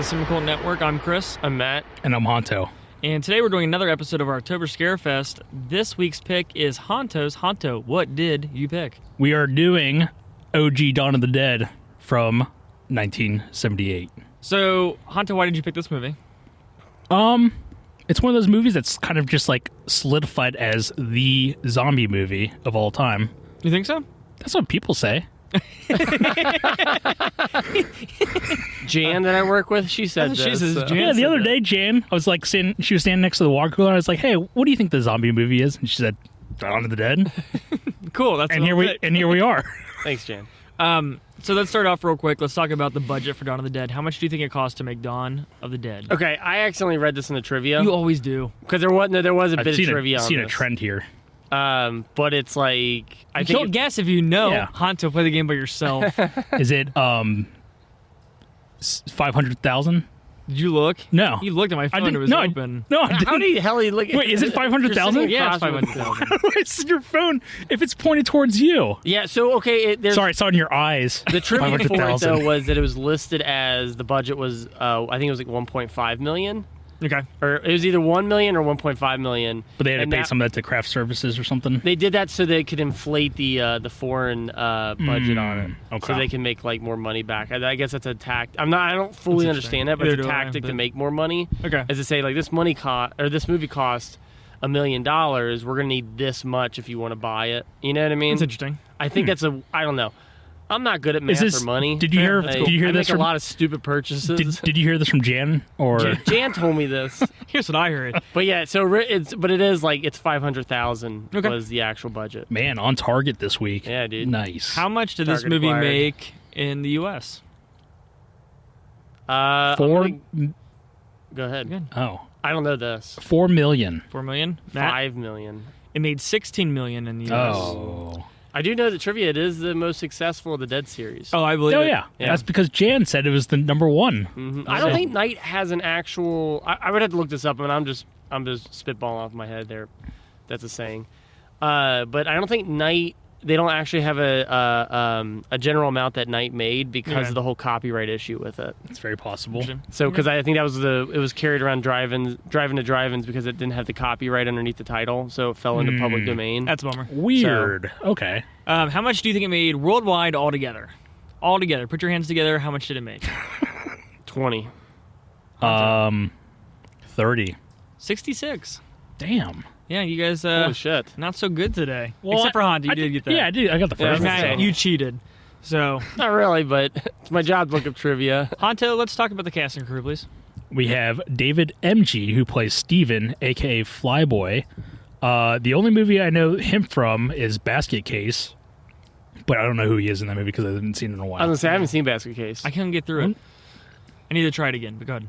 Cinema Network. I'm Chris. I'm Matt. And I'm Honto. And today we're doing another episode of our October Scarefest. This week's pick is Honto's. Honto, what did you pick? We are doing OG Dawn of the Dead from 1978. So, Honto, why did you pick this movie? It's one of those movies that's kind of just like solidified as the zombie movie of all time. You think so? That's what people say. Jan that I work with, she said this. She says Jan Yeah, the said other that. day, Jan, I was like, she was standing next to the water cooler. I was like, "Hey, what do you think the zombie movie is?" And she said, "Dawn of the Dead." Cool. That's and what here I'll we pick. and here we are. Thanks, Jan. So let's start off real quick. Let's talk about the budget for Dawn of the Dead. How much do you think it cost to make Dawn of the Dead? Okay, I accidentally read this in the trivia You always do. because there was a I've bit of seen trivia on seen a this. trend here. But it's like I You think can't guess if you know. Yeah. Honto, play the game by yourself. Is it 500,000? Did you look? No. You looked at my I phone. didn't. It was No, open. no, I how didn't. the hell you look? Wait, is it 500,000? Yeah, it's 500,000. It's your phone if it's pointed towards you. Yeah. So okay, there's Sorry, it's on your eyes. the trivia for it 500,000. though was that it was listed as the budget was I think it was like 1.5 million, Okay. or it was either 1 million or 1.5 million. But they had to And pay that- some of that to craft services or something. They did that so they could inflate the foreign budget on it, okay. so they can make like more money back. I guess that's a tactic. I don't fully That's understand that, but interesting. it's a Neither do I, tactic to but- make more money. Okay. As to say, like this movie cost $1 million. We're gonna need this much if you want to buy it. You know what I mean? It's interesting. I think that's I don't know. I'm not good at Is math this- or money. did you hear- Like, did you hear I this make from- a lot of stupid purchases. Did you hear this from Jan? Or Jan told me this, Here's what I heard. but yeah. So it's 500,000 Okay. was the actual budget. man, on target this week. Yeah, dude. Nice. How much did this Target movie acquired. make in the U.S.? I'm 4 gonna- Go ahead. Good. oh, I don't know this. 4 million. 4 million? Matt? 5 million. It made 16 million in the U.S. Oh. I do know that trivia. It is the most successful of the Dead series. Oh, I believe Oh it. yeah. Yeah. That's because Jan said it was the number one. I don't think Night has an actual. I would have to look this up, and I'm just spitballing off my head there. That's a saying. But I don't think Night. They don't actually have a general amount that Night made because Yeah. of the whole copyright issue with it. It's very possible. Interesting. So because I think that was it was carried around driving to drive-ins because it didn't have the copyright underneath the title, so it fell into public domain. That's a bummer. Weird. Okay. How much do you think it made worldwide altogether? Altogether. Put your hands together. How much did it make? 20. 30. 66. Damn. Yeah, you guys Holy shit! not so good today. Well, Except for Honda, you did get that. Yeah, I did. I got the Yeah, first that's one. Matt, so. you cheated. So, Not really, but it's my job to look up trivia. Honto, let's talk about the cast and crew, please. We have David Emge, who plays Steven, a.k.a. Flyboy. The only movie I know him from is Basket Case, but I don't know who he is in that movie because I haven't seen it in a I was while. gonna say I haven't seen Basket Case. I couldn't get through it. I need to try it again, but go ahead.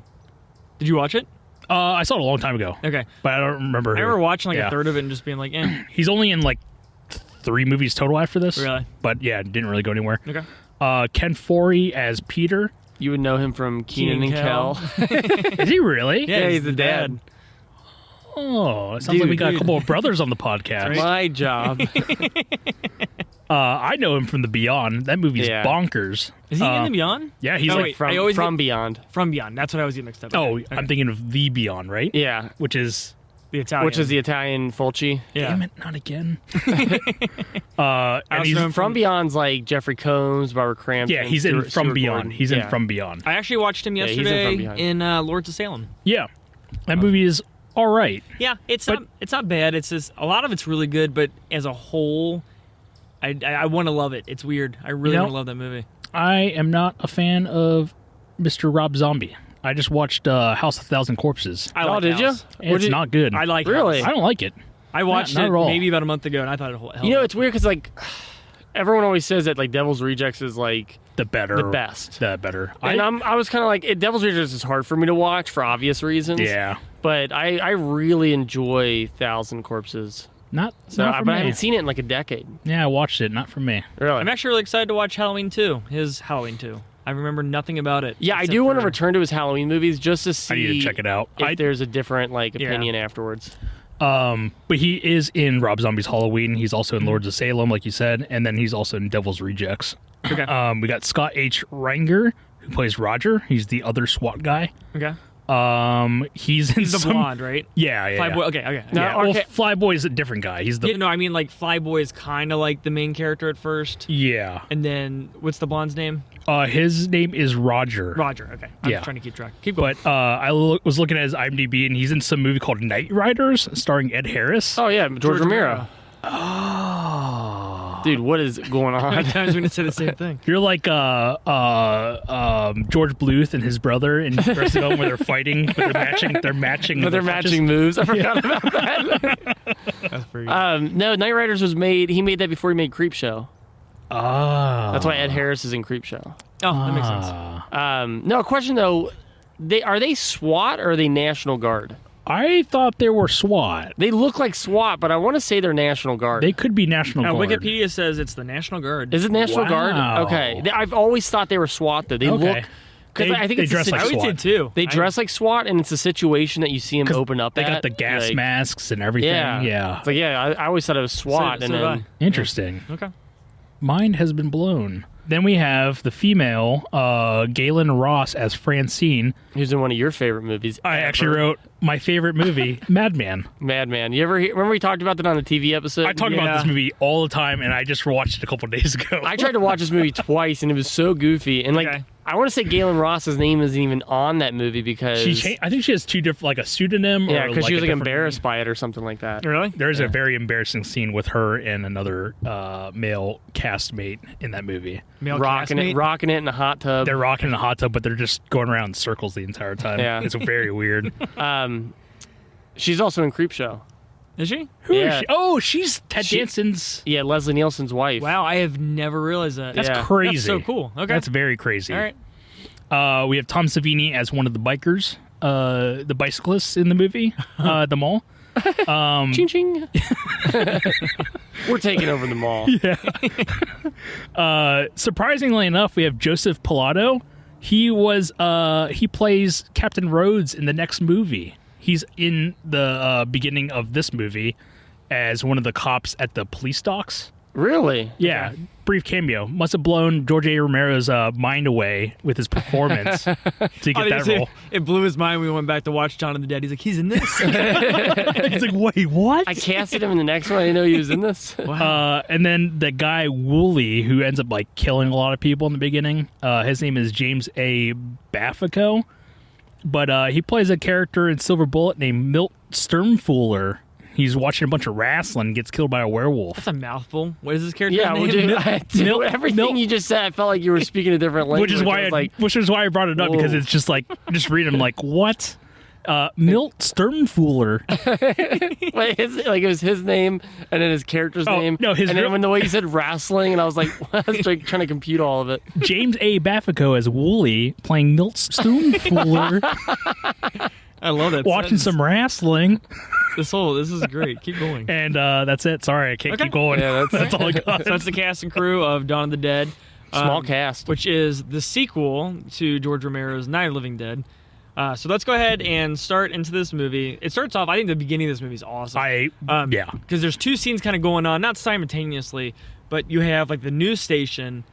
Did you watch it? I saw it a long time ago, Okay. but I don't remember I who. remember watching like Yeah. a third of it and just being like, eh. He's only in like 3 movies total after this. Really? But yeah, didn't really go anywhere. Okay. Ken Foree as Peter. You would know him from Keenan and Kel. Is he really? Yeah, he's the dad. Oh, it sounds like we got a Dude. couple of brothers on the podcast. My job. I know him from The Beyond. That movie's Yeah. bonkers. Is he in the Beyond? Yeah, he's Oh, like wait. from I always from get- Beyond. From Beyond. That's what I always get mixed up. Oh, Okay. I'm thinking of The Beyond, right? Yeah, Which is The Italian. which is the Italian Fulci. Yeah. damn it, not again. and also he's know him From Beyond's like Jeffrey Combs, Barbara Crampton. yeah, he's in Stuart- From Stuart Beyond. Gordon. He's in Yeah. From Beyond. I actually watched him he's in From yesterday Behind. in Lords of Salem. Yeah, that movie is all right. Yeah, it's not bad. It's just a lot of it's really good, but as a whole, I want to love it. It's weird. I really You know- want to love that movie. I am not a fan of Mr. Rob Zombie. I just watched House of 1,000 Corpses. I Oh, like did you? House. It's not good. I like Really? House. I don't like it. I watched not it at all. maybe about a month ago, and I thought it held You know, up. it's weird because like everyone always says that like Devil's Rejects is like The better. the best. The better. And I was kind of like, Devil's Rejects is hard for me to watch for obvious reasons. yeah. But I really enjoy Thousand Corpses. Not, So, not for but I me. haven't seen it in like a decade. Yeah, I watched it. Not for me. Really? I'm actually really excited to watch Halloween 2. His Halloween 2. I remember nothing about it. Yeah, I except do want to for- return to his Halloween movies just to see I need to check it out. if there's a different like opinion afterwards. But he is in Rob Zombie's Halloween. He's also in Lords of Salem, like you said, and then he's also in Devil's Rejects. Okay. We got Scott H. Reinger, who plays Roger. He's the other SWAT guy. Okay. He's in He's the some, blonde, right? Yeah, yeah. Flyboy. Okay. No, Yeah, well, okay. Flyboy's a different guy. He's the Yeah, no, I mean like Flyboy is kind of like the main character at first, yeah. and then what's the blonde's name? His name is Roger. Roger. Okay. I'm Yeah. just trying to keep track. Keep going. But I was looking at his IMDb, and he's in some movie called Night Riders, starring Ed Harris. Oh yeah, George Romero. Oh, Dude, what is going How many on? times are we gonna say the same thing? you're like George Bluth and his brother in Resident Evil where they're fighting, but they're matching. They're matching. But they're the punches. matching moves. I forgot about that. That's pretty good. No, Night Riders was made. He made that before he made Creepshow. Ah, That's why Ed Harris is in Creepshow. Oh, that makes sense. No, question though. Are they SWAT or are they National Guard? I thought they were SWAT. They look like SWAT, but I want to say they're National Guard. They could be National Guard. Wikipedia says it's the National Guard. Is it National Wow. Guard? Okay. I've always thought they were SWAT though. They Okay. look. Because I think they it's dress like I would SWAT. say too. They dress like SWAT, and it's a situation that you see them open up. They at. got the gas like, masks and everything. Yeah, Yeah. It's like I always thought it was SWAT, So and did then Interesting. Okay. Mind has been blown. Then we have the female, Gaylen Ross as Francine. who's in one of your favorite movies? I ever. actually wrote my favorite movie, Madman. Madman. You ever remember we talked about that on the TV episode? I talk about this movie all the time, and I just watched it a couple days ago. I tried to watch this movie twice, and it was so goofy. And like, Okay. I want to say Gaylen Ross's name isn't even on that movie because I think she has two different, like a pseudonym. yeah, or because she was a like different embarrassed name. by it or something like that. Really? There's a very embarrassing scene with her and another male castmate in that movie. Male Rocking it in a hot tub. They're rocking in a hot tub, but they're just going around in circles the entire time. Yeah. It's very weird. She's also in Creepshow. Is she? Who is Yeah. she? Oh, she's Ted She- Danson's. Yeah, Leslie Nielsen's wife. Wow, I have never realized that. That's Yeah. crazy. That's so cool. Okay. That's very crazy. All right. We have Tom Savini as one of the bikers, the bicyclists in the movie, at the mall. Ching ching. We're taking over the mall. Surprisingly enough, we have Joseph Pilato. He plays Captain Rhodes in the next movie. He's in the beginning of this movie as one of the cops at the police docks. Really? Yeah, brief cameo. Must have blown George A. Romero's mind away with his performance to get that role. It blew his mind when we went back to watch John of the Dead. He's like, he's in this. He's like, wait, what? I casted him in the next one. I didn't know he was in this. And then the guy Woolley, who ends up like killing a lot of people in the beginning, his name is James A. Baffico, but he plays a character in Silver Bullet named Milt Sturmfuller. He's watching a bunch of wrestling, gets killed by a werewolf. That's a mouthful. What is this character Yeah, name? everything you just said, I felt like you were speaking a different language. Which is why I brought it up, because Whoa. it's just like just read them like what. Milt Sturmfuller. Wait, it was his name and then his character's name. no, his and real- then when the way you said wrestling, and I was like, I was like trying to compute all of it. James A. Baffico as Woolley playing Milt Sturmfuller, I love that. watching sentence. some wrestling, This is great. Keep going. and that's it. Sorry, I can't Okay. keep going. Yeah, that's all I got. So that's the cast and crew of Dawn of the Dead. Small cast. Which is the sequel to George Romero's Night of the Living Dead. So let's go ahead and start into this movie. It starts off, I think the beginning of this movie is awesome. Yeah. Because there's two scenes kind of going on, not simultaneously, but you have like the news station,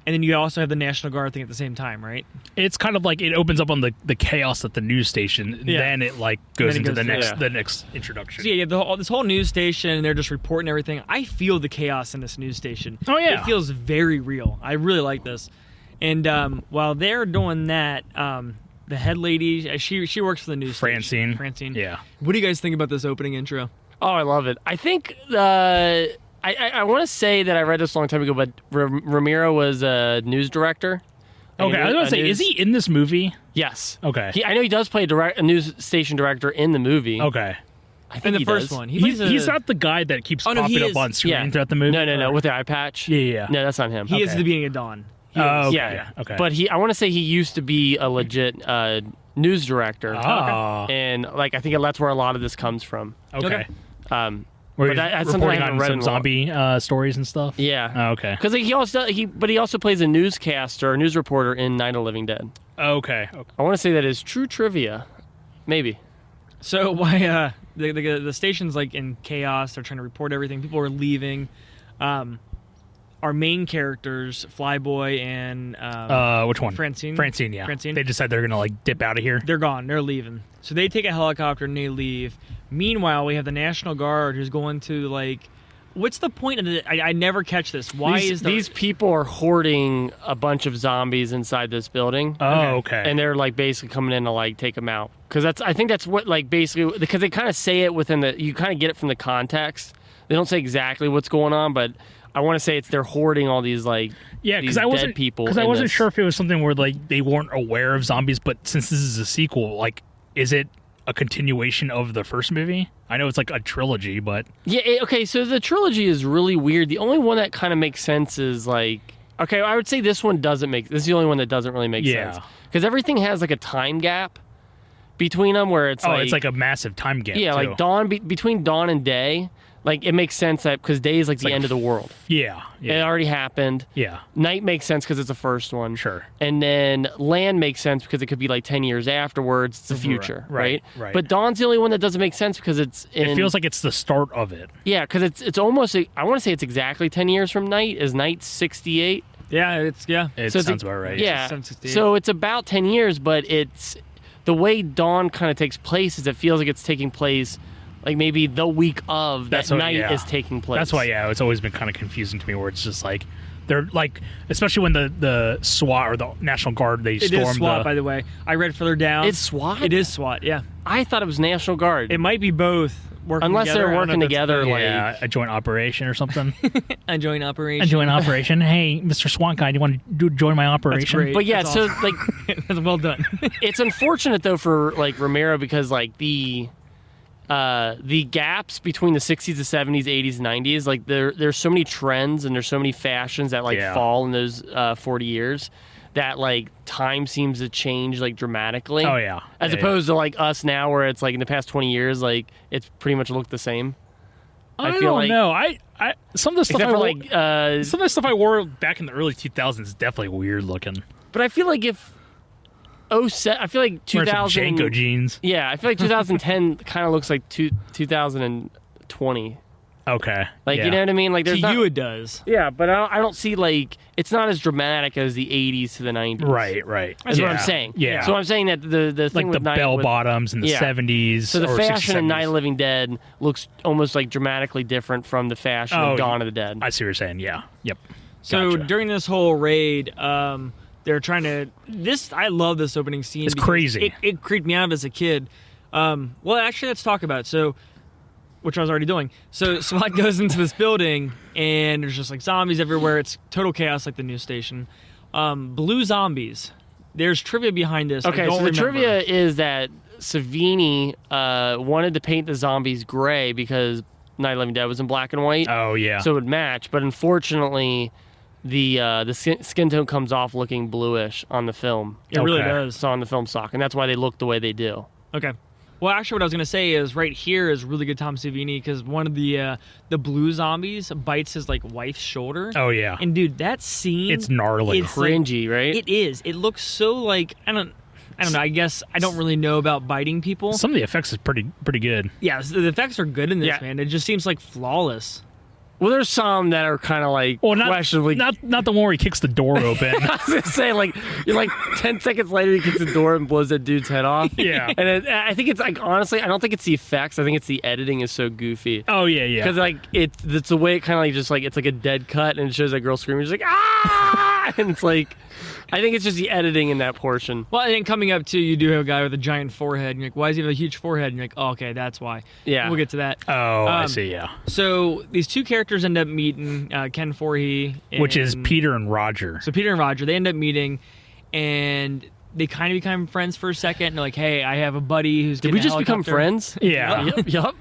and then you also have the National Guard thing at the same time, right? It's kind of like it opens up on the chaos at the news station, and Yeah. then it like goes Then it into goes- the next introduction. So yeah, you have this whole news station, and they're just reporting everything. I feel the chaos in this news station. Oh, yeah. It feels very real. I really like this. And while they're doing that, the head lady, she works for the news station. Francine. Yeah. What do you guys think about this opening intro? Oh, I love it. I think I want to say that I read this a long time ago, but Romero was a news director. Okay, I was gonna say, is he in this movie? Yes. Okay. I know he does play a news station director in the movie. Okay. I think In the he first does. one, He's not the guy that keeps Oh, no, he popping up is. on screen Yeah. throughout the movie. No, with the eye patch. Yeah. No, that's not him. He is Okay. the beginning of Dawn. He Oh, is. okay. Yeah. Okay. But I want to say he used to be a legit news director. Ah. And like I think that's where a lot of this comes from. Okay. Um, Where But he's that's something I reporting haven't on read some in a zombie stories and stuff. yeah. Oh, okay. Because he also plays a newscaster, a news reporter in Night of the Living Dead. Okay. I want to say that is true trivia, maybe. So why the station's like in chaos. They're trying to report everything. People are leaving. our main characters, Flyboy and which one? Francine. Yeah. Francine. They decide they're gonna like dip out of here. They're gone. They're leaving. So they take a helicopter and they leave. Meanwhile, we have the National Guard who's going to like. What's the point of it? I never catch this. Why these people are hoarding a bunch of zombies inside this building? Oh, okay. And they're like basically coming in to like take them out because I think that's what like basically because they kind of say it within you kind of get it from the context. They don't say exactly what's going on, but I want to say they're hoarding all these like because I wasn't people because I wasn't sure if it was something where like they weren't aware of zombies, but since this is a sequel, like is it a continuation of the first movie? I know it's like a trilogy, but okay. So the trilogy is really weird. The only one that kind of makes sense is like I would say this one doesn't make. This is the only one that doesn't really make sense because everything has like a time gap between them where it's it's like a massive time gap. Yeah, too. like dawn between dawn and day. Like, it makes sense that because day is like the end of the world. Yeah. It already happened. Yeah. Night makes sense because it's the first one. Sure. And then land makes sense because it could be like 10 years afterwards. It's the future, right? But dawn's the only one that doesn't make sense because it feels like it's the start of it. Yeah, because it's almost, I want to say it's exactly 10 years from night. Is night 68? Yeah, It sounds about right. Yeah. So it's about 10 years, but it's the way dawn kind of takes place is it feels like it's taking place like maybe the week of that night is taking place. That's why, it's always been kind of confusing to me where it's just like, they're like, especially when the SWAT or the National Guard, they storm It is SWAT, by the way. I read further down. It's SWAT? It is SWAT, yeah. I thought it was National Guard. It might be both. Unless they're working together, like a joint operation or something. A joint operation. A joint operation. Hey, Mr. SWAT guy, do you want to join my operation? That's great. But yeah, That's so awesome. like, that's well done. It's unfortunate though for like Romero because like the gaps between the 60s, the 70s, 80s, 90s, like there's so many trends and there's so many fashions that like fall in those 40 years that like time seems to change like dramatically. Oh yeah. As opposed to like us now where it's like in the past 20 years, like it's pretty much looked the same. I feel don't know. I some of the stuff some of the stuff I wore back in the early 2000s is definitely weird looking. But I feel like I feel like 2000 Janko jeans. Yeah, I feel like 2010 kind of looks like 2020. Okay. Like you know what I mean? Like to you it does. Yeah, but I don't see like it's not as dramatic as the 80s to the 90s. Right. That's what I'm saying. Yeah. So I'm saying that the thing like with the bell bottoms in the 70s. So the or fashion 60s, in Night of the Living Dead looks almost like dramatically different from the fashion of Dawn of the Dead. I see what you're saying. Yeah. Yep. So during this whole raid, they're trying to. I love this opening scene. It's crazy. It creeped me out as a kid. Well, actually, let's talk about it. So, which I was already doing. So SWAT goes into this building, and there's just like zombies everywhere. It's total chaos, like the news station. Blue zombies. There's trivia behind this. Okay, so the trivia is that Savini wanted to paint the zombies gray because Night of the Living Dead was in black and white. Oh yeah. So it would match, but unfortunately, the skin tone comes off looking bluish on the film. It really does. It's on the film stock, and that's why they look the way they do. Okay. Well, actually, what I was going to say is right here is really good Tom Savini because one of the blue zombies bites his like wife's shoulder. Oh yeah. And dude, that scene, it's gnarly, it's cringy, right? It is. It looks so like I don't know. I guess I don't really know about biting people. Some of the effects is pretty good. Yeah, the effects are good in this, man. It just seems like flawless. Well, there's some that are kind of like questionably. Not the one where he kicks the door open. I was gonna say you're like 10 seconds later he kicks the door and blows that dude's head off. Yeah, and I think it's like honestly I don't think it's the effects. I think it's the editing is so goofy. Oh yeah. Because like it's the way it kind of like just like it's like a dead cut and it shows that girl screaming. She's like ah, and it's like. I think it's just the editing in that portion. Well, and then coming up to you do have a guy with a giant forehead, and you're like, why does he have a huge forehead? And you're like, oh, okay, that's why. Yeah. We'll get to that. Oh, I see, yeah. So these two characters end up meeting, Ken Foree. Which is Peter and Roger. So Peter and Roger, they end up meeting, and they kind of become friends for a second. And they're like, hey, I have a buddy who's Did we just become friends? Yeah. Yup.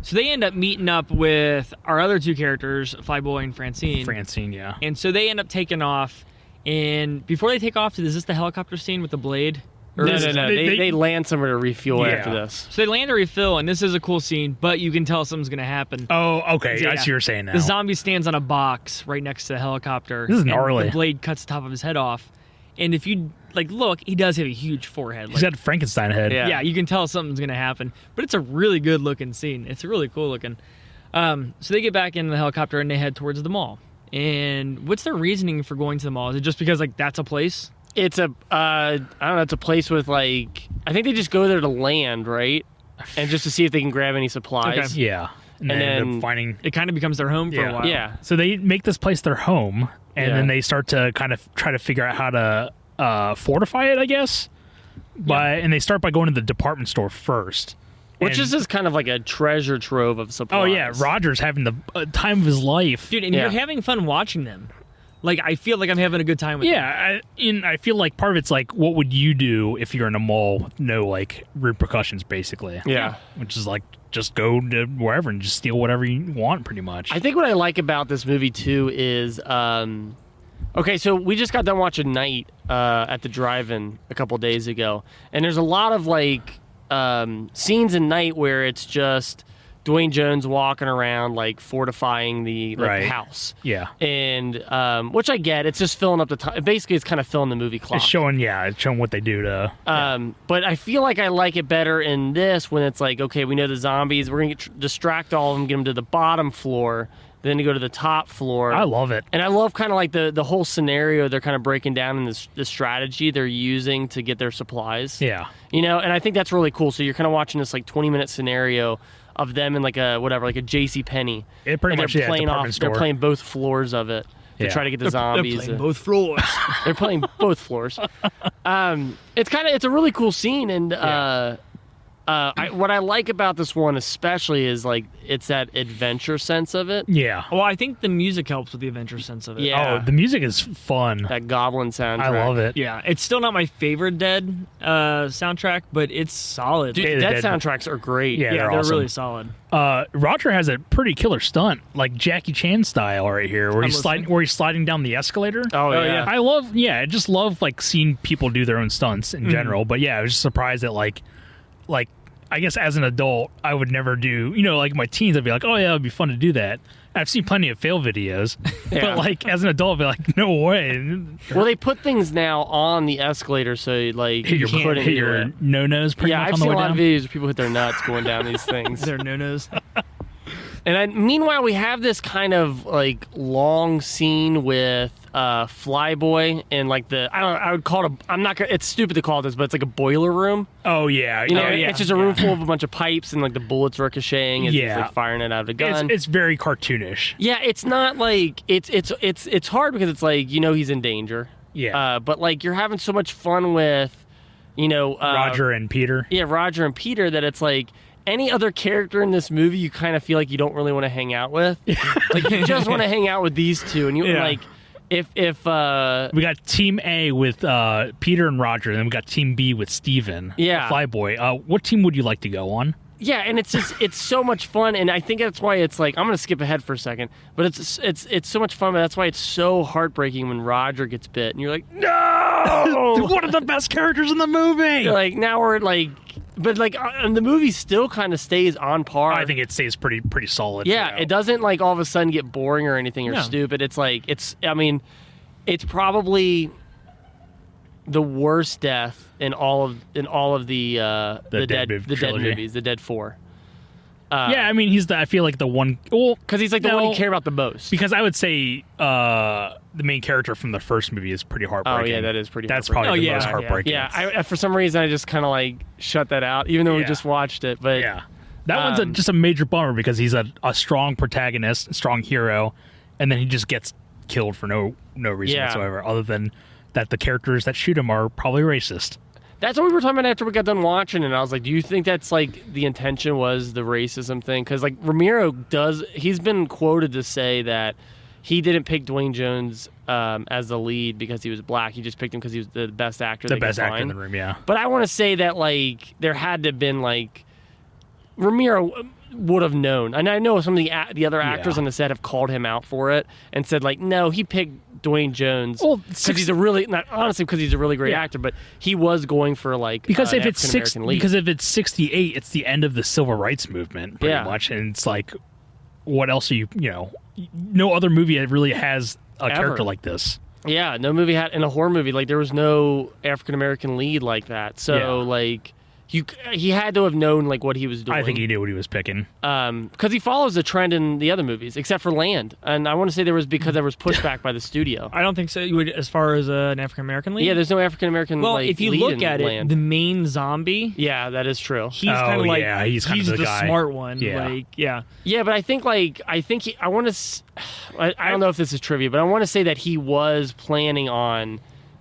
So they end up meeting up with our other two characters, Flyboy and Francine. Francine, yeah. And so they end up taking off. And before they take off, is this the helicopter scene with the blade? No. They land somewhere to refuel after this. So they land to refill, and this is a cool scene, but you can tell something's going to happen. Oh, okay. I see what you're saying now. The zombie stands on a box right next to the helicopter. This is gnarly. The blade cuts the top of his head off. And if you look, he does have a huge forehead. He's got a Frankenstein head. Yeah, you can tell something's going to happen. But it's a really good looking scene. It's really cool looking. So they get back in the helicopter, and they head towards the mall. And what's their reasoning for going to the mall? Is it just because like that's a place? It's a I don't know. It's a place with like I think they just go there to land, right? And just to see if they can grab any supplies. Okay. Yeah. And And they end then- up finding. It kind of becomes their home for Yeah. a while. Yeah. So they make this place their home, and Yeah. then they start to kind of try to figure out how to fortify it, I guess. And they start by going to the department store first. Which And- is just kind of like a treasure trove of supplies. Oh yeah, Roger's having the time of his life. Dude, and Yeah. you're having fun watching them. Like, I feel like I'm having a good time with them. Yeah, I feel like part of it's like, what would you do if you're in a mall with no like repercussions, basically? Yeah. Which is like just go to wherever and just steal whatever you want, pretty much. I think what I like about this movie too is, okay, so we just got done watching Night at the drive-in a couple days ago, and there's a lot of like scenes in Night where it's just Dwayne Jones walking around like fortifying the Right. house, Yeah, and which I get. It's just filling up the time. Basically, it's kind of filling the movie clock. it's showing what they do to. But I feel like I like it better in this when it's like, okay, we know the zombies. We're gonna distract all of them, get them to the bottom floor, then to go to the top floor. I love it. And I love kind of like the whole scenario they're kind of breaking down in the strategy they're using to get their supplies. Yeah, And I think that's really cool. So you're kind of watching this like 20-minute scenario of them in like a J.C. Penney. it pretty much They're playing department store. They're playing both floors of it to Yeah. try to get the They're zombies. playing both floors. They're playing both floors. It's a really cool scene, and what I like about this one especially is like it's that adventure sense of it. Yeah. Well, I think the music helps with the adventure sense of it. Yeah. Oh, the music is fun. That Goblin soundtrack. I love it. Yeah, it's still not my favorite Dead soundtrack, but it's solid. Dude, Day of the Dead Dead. soundtracks are great. Yeah. yeah, they're awesome. really solid. Roger has a pretty killer stunt, like Jackie Chan style, right here, where he's listening. sliding down the escalator. Oh, yeah. yeah. I just love like seeing people do their own stunts in general. But yeah, I was just surprised that like I guess as an adult, I would never do, like my teens, I'd be like, oh yeah, it'd be fun to do that. I've seen plenty of fail videos, Yeah. but like as an adult, I'd be like, no way. Well, they put things now on the escalator so like Hit you your, couldn't hit do your it. no-nos pretty Yeah, much I've on the seen way a lot down. of videos where people hit their nuts going down these things. There are no-nos. Meanwhile, we have this kind of like long scene with Flyboy and like I would call it it's stupid to call it this, but it's like a boiler room. Oh yeah, It's just a room full of a bunch of pipes and like the bullets ricocheting as he's Yeah. like firing it out of a gun. It's very cartoonish. Yeah, it's not like it's hard because it's like he's in danger. Yeah. But like you're having so much fun with Roger and Peter. Yeah, Roger and Peter that it's like any other character in this movie you kind of feel like you don't really want to hang out with. Like you just want to hang out with these two, and Yeah. like if We got Team A with Peter and Roger, and then we got Team B with Steven. Yeah. Flyboy. What team would you like to go on? yeah, and it's so much fun, and I think that's why it's like I'm gonna skip ahead for a second, but it's so much fun, but that's why it's so heartbreaking when Roger gets bit, and you're like, no, One of the best characters in the movie. like now we're like, but like, and the movie still kind of stays on par. I think it stays pretty solid. Yeah, throughout. it doesn't like all of a sudden get boring or anything or No. stupid. It's like it's it's probably the worst death in all of the dead trilogy. movies, the Dead 4. Yeah, I mean, I feel like the one. Well, because he's like the one you care about the most. Because I would say the main character from the first movie is pretty heartbreaking. Oh yeah, that is pretty. That's heartbreaking. probably the yeah, most yeah. heartbreaking. Yeah, I for some reason I just kind of like shut that out, even though we Yeah. just watched it. But Yeah. That one's just a major bummer because he's a strong protagonist, a strong hero, and then he just gets killed for no reason Yeah. whatsoever, other than that the characters that shoot him are probably racist. that's what we were talking about after we got done watching, and I was like, do you think that's like the intention was the racism thing? Because like Romero he's been quoted to say that he didn't pick Dwayne Jones as the lead because he was black. He just picked him because he was the best actor. The they could best actor in find. the room, yeah. But I want to say that like there had to have been like Romero would have known, and I know some of the other actors Yeah. on the set have called him out for it and said like, no, he picked Dwayne Jones Well, because he's a really because he's a really great Yeah. actor, but he was going for like Because an if it's African-American lead. because if it's 68, it's the end of the civil rights movement, pretty Yeah. much, and it's like, what else are no other movie that really has a Ever. character like this. Yeah, no movie had in a horror movie like there was no African American lead like that. So Yeah. like he had to have known like what he was doing. I think he knew what he was picking. Because he follows the trend in the other movies, except for Land. And I want to say there was because there was pushback by the studio. I don't think so. You would, as far as an African American lead. Yeah, there's no African American. Well, like, if you lead look in at it, Land. the main zombie, Yeah, that is true. he's kind of like he's kind of the guy. smart one. Yeah. Like, yeah. Yeah, but I think I want to. I don't know if this is trivia, but I want to say that he was planning on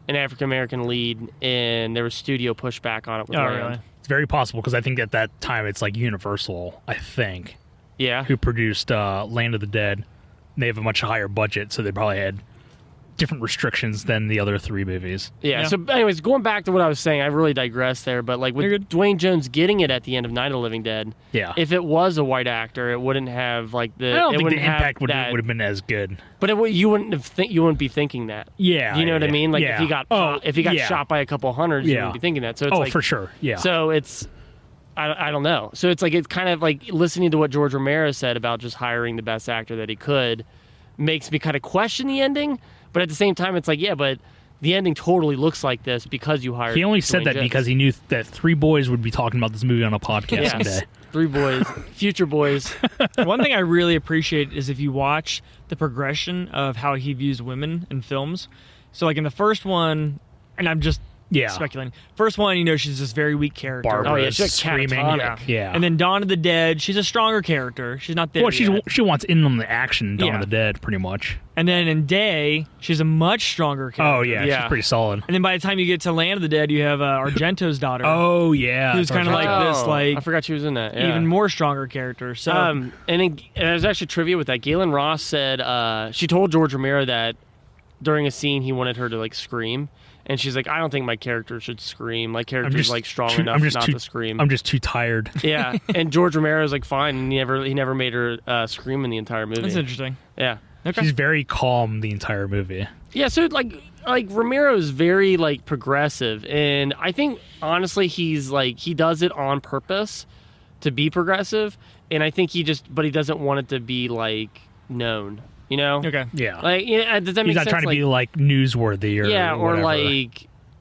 an African American lead, and there was studio pushback on it with Oh, Land. really? It's very possible because I think at that time it's like Universal, I think, Yeah. who produced Land of the Dead. They have a much higher budget, so they probably had different restrictions than the other 3 movies. Yeah. So, anyways, going back to what I was saying, I really digressed there. But like with You're good. Dwayne Jones getting it at the end of Night of the Living Dead, Yeah. if it was a white actor, it wouldn't have like the. I don't it think the wouldn't have impact would that- have been as good. But you wouldn't be thinking that. Yeah. Do you know what I mean? Like yeah. if he got yeah. shot by a couple hundreds, you Yeah. wouldn't be thinking that. So it's Oh, like, for sure. Yeah. So it's. I don't know. So it's kind of like listening to what George Romero said about just hiring the best actor that he could makes me kind of question the ending. But at the same time, it's like, yeah, but the ending totally looks like this because you hired. He only said Dwayne that Jones. because he knew that 3 boys would be talking about this movie on a podcast Yes. someday. 3 boys, future boys. One thing I really appreciate is if you watch the progression of how he views women in films. So, like in the first one, and I'm just speculating. First one, she's this very weak character. Barbara Oh, yeah, she's like screaming. catatonic. Yeah. And then Dawn of the Dead, she's a stronger character. She's not there Well, yet. she wants in on the action in Dawn Yeah. of the Dead, pretty much. And then in Day, she's a much stronger character. Oh, yeah. Yeah. She's pretty solid. And then by the time you get to Land of the Dead, you have Argento's daughter. Oh, yeah. Who's kinda like this, I forgot she was in that. Yeah. Even more stronger character. So And there's actually trivia with that. Gaylen Ross said she told George Romero that during a scene he wanted her to like scream, and she's like, I don't think my character should scream. My character's like strong enough not to scream. I'm just too tired. Yeah, and George Romero's like fine, and he never made her scream in the entire movie. that's interesting. Yeah, Okay. She's very calm the entire movie. yeah. So like Romero is very like progressive, and I think honestly he does it on purpose to be progressive, and I think he doesn't want it to be like known. You know? Okay. Yeah. Like, does that make He's not sense? trying to be like newsworthy or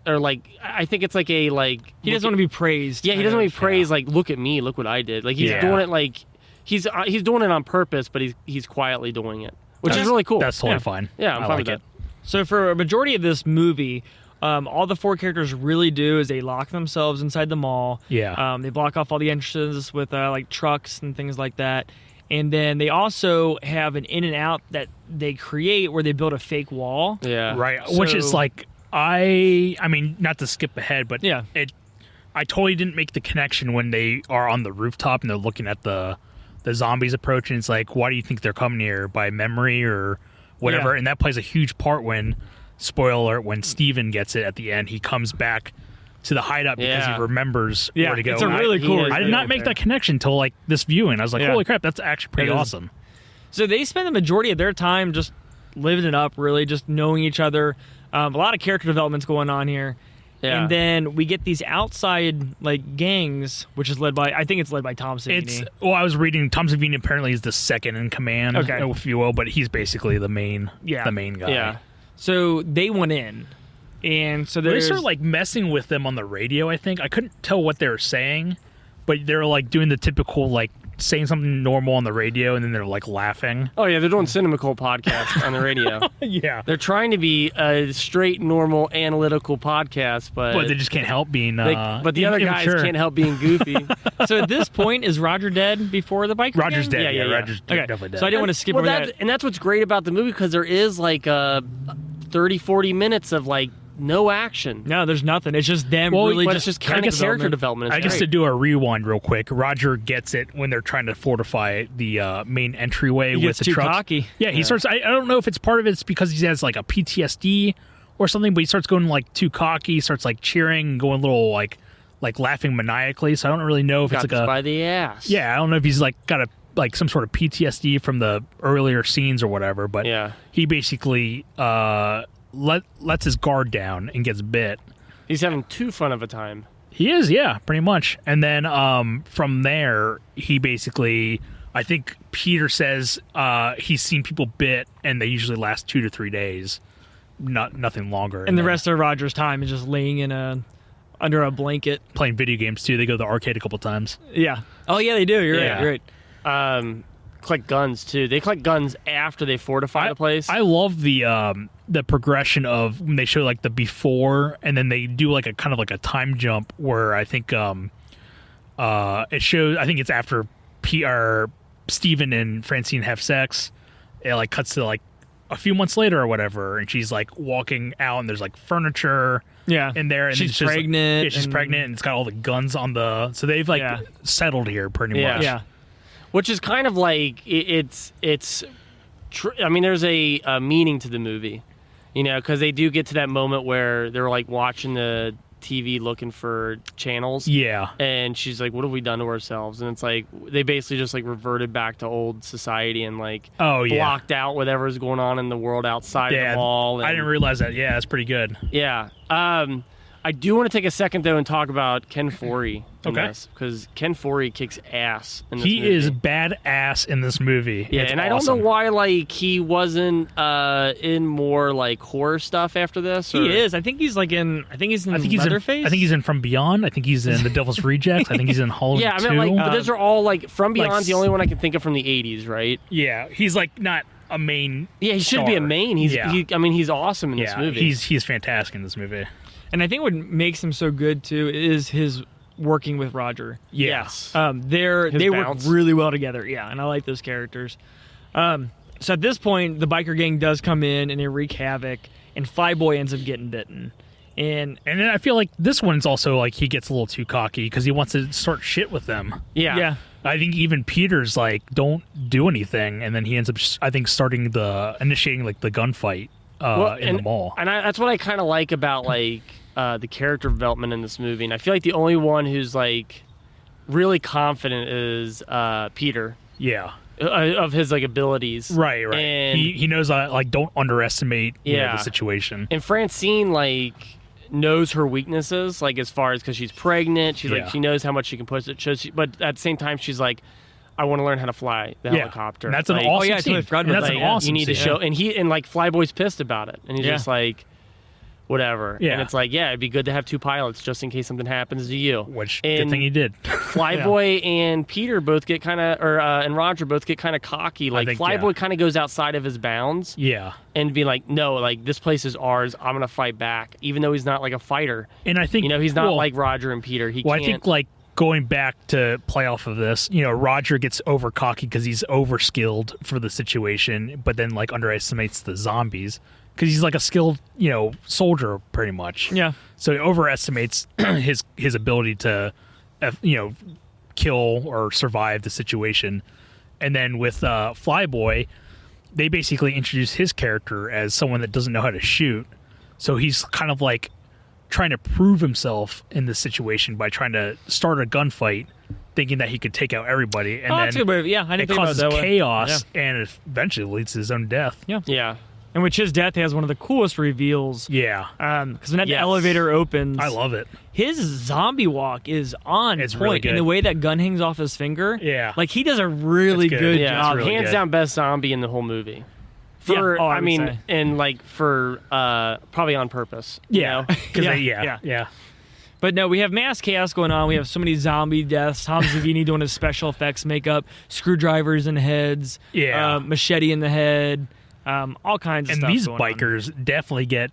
or like I think it's like a like He doesn't want to be praised. Yeah, he doesn't want to be praised. Like, look at me, look what I did. Like he's doing it like he's doing it on purpose, but he's quietly doing it, which is really cool. That's totally fine. Yeah, I'm I fine like with it. that. So for a majority of this movie, all the 4 characters really do is they lock themselves inside the mall. Yeah. They block off all the entrances with like trucks and things like that. And then they also have an in and out that they create where they build a fake wall. Yeah, Right. Which is So- like I mean, not to skip ahead, but Yeah. I totally didn't make the connection when they are on the rooftop and they're looking at the zombies approaching. It's like, why do you think they're coming here? By memory or whatever? Yeah. And that plays a huge part when, spoiler alert, when Steven gets it at the end, he comes back to the hideout because Yeah. he remembers Yeah, where to go. it's a And really cool. I did not make that connection till like this viewing. I was like, Yeah. holy crap, that's actually pretty It is. awesome. So they spend the majority of their time just living it up, really, just knowing each other. A lot of character development's going on here. Yeah. And then we get these outside like gangs, which is led by Tom Savini. I was reading Tom Savini apparently is the second in command, Okay. if you will, but he's basically the main Yeah. guy. Yeah. So they went in, and so They there's started like messing with them on the radio. I think I couldn't tell what they were saying, but they were like doing the typical like saying something normal on the radio, and then they're like laughing. Oh yeah, they're doing Cinema Cult podcast on the radio. Yeah, They're trying to be a straight, normal, analytical podcast, but they just can't help being. but the other guys immature. can't help being goofy. so at this point, is Roger dead before the bike? Roger's gang? dead. Yeah, yeah. Roger's Okay, definitely dead. so I didn't want to skip Well, over that. and that's what's great about the movie, because there is like 30-40 minutes of like no action. No, there's nothing. It's just them Well, really But just it's just kind of character development. I It's guess to great. do a rewind real quick, Roger gets it when they're trying to fortify the main entryway He with gets the too trucks. cocky. Yeah, he starts. I don't know if it's part of it's because he has like a PTSD or something, but he starts going like too cocky. He starts like cheering, and going a little like laughing maniacally. So I don't really know if got it's this like a by the ass. yeah. I don't know if he's like got a like some sort of PTSD from the earlier scenes or whatever. But Yeah. he basically lets his guard down and gets bit. He's having too fun of a time. He is, yeah, pretty much. And then from there, he basically, I think Peter says he's seen people bit, and they usually last 2 to 3 days, nothing longer. And the then- rest of Roger's time is just laying in a under a blanket. Playing video games too. They go to the arcade a couple times. Yeah. Oh yeah, they do. You're Yeah. right. You're right. Collect guns too. They collect guns after they fortify the place. I love the progression of when they show like the before, and then they do like a kind of like a time jump where I think it shows. I think it's after Steven and Francine have sex. It like cuts to like a few months later or whatever, and she's like walking out, and there's like furniture. Yeah. In there, and she's it's just, pregnant. Yeah, she's pregnant, and it's got all the guns on the. So they've like settled here pretty much. Yeah. Which is kind of like I mean, there's a meaning to the movie, you know, because they do get to that moment where they're like watching the TV looking for channels. Yeah. And she's like, "What have we done to ourselves?" And it's like they basically just like reverted back to old society and like blocked out whatever's going on in the world outside of the mall. And, I didn't realize that. Yeah, that's pretty good. Yeah. I do want to take a second though and talk about Ken Foree in this, because Ken Foree kicks ass in this movie. He is badass in this movie. Yeah, it's and awesome. I don't know why like he wasn't in more like horror stuff after this. Or... He is. I think he's like in. I think he's in Leatherface. I think he's in From Beyond. I think he's in The Devil's Rejects. I think he's in Halloween. Yeah, I mean, like, but those are all like From Beyond's like, the only one I can think of from the '80s, right? Yeah, he's like not a main. Yeah, he should be a main. I mean, he's awesome in this movie. He's fantastic in this movie. And I think what makes him so good too is his working with Roger. Yes. They work really well together. Yeah, and I like those characters. So at this point, the biker gang does come in and they wreak havoc, and Flyboy ends up getting bitten. And then I feel like this one's also like he gets a little too cocky because he wants to start shit with them. Yeah. I think even Peter's like, don't do anything, and then he ends up, I think, initiating like the gunfight in the mall. And that's what I kind of like about like the character development in this movie. And I feel like the only one who's like really confident is Peter. Yeah. Of his like abilities. Right. And he knows like don't underestimate the situation. And Francine like knows her weaknesses, like as far as because she's pregnant, she's like she knows how much she can push it. But at the same time, she's like, I want to learn how to fly the helicopter. And that's an like, awesome scene. That's an awesome you need to show. And like Flyboy's pissed about it, and he's just like, whatever. Yeah. And it's like, it'd be good to have two pilots just in case something happens to you. Which good thing he did. Flyboy and Peter both get kind of, and Roger both get kind of cocky. Like Flyboy kind of goes outside of his bounds. Yeah. And be like, no, like this place is ours. I'm gonna fight back, even though he's not like a fighter. And I think he's not like Roger and Peter. He can't. I think like going back to play off of this, Roger gets over cocky because he's overskilled for the situation, but then like underestimates the zombies. Because he's like a skilled, soldier pretty much. Yeah. So he overestimates his ability to, kill or survive the situation. And then with Flyboy, they basically introduce his character as someone that doesn't know how to shoot. So he's kind of like trying to prove himself in this situation by trying to start a gunfight, thinking that he could take out everybody. And that's a good way. Yeah, I didn't it think causes about that chaos, and it eventually leads to his own death. Yeah. Yeah. In which his death has one of the coolest reveals. Yeah. Because when that elevator opens, I love it. His zombie walk is on It's point. really good. And the way that gun hangs off his finger, Yeah. like he does a really It's good. good Yeah, job. it's really hands good. down best zombie in the whole movie. I would say. And like for probably on purpose. Yeah. Yeah. Yeah. But no, we have mass chaos going on. We have so many zombie deaths. Tom Savini doing his special effects makeup, screwdrivers in heads, machete in the head, all kinds of And stuff. these going bikers definitely get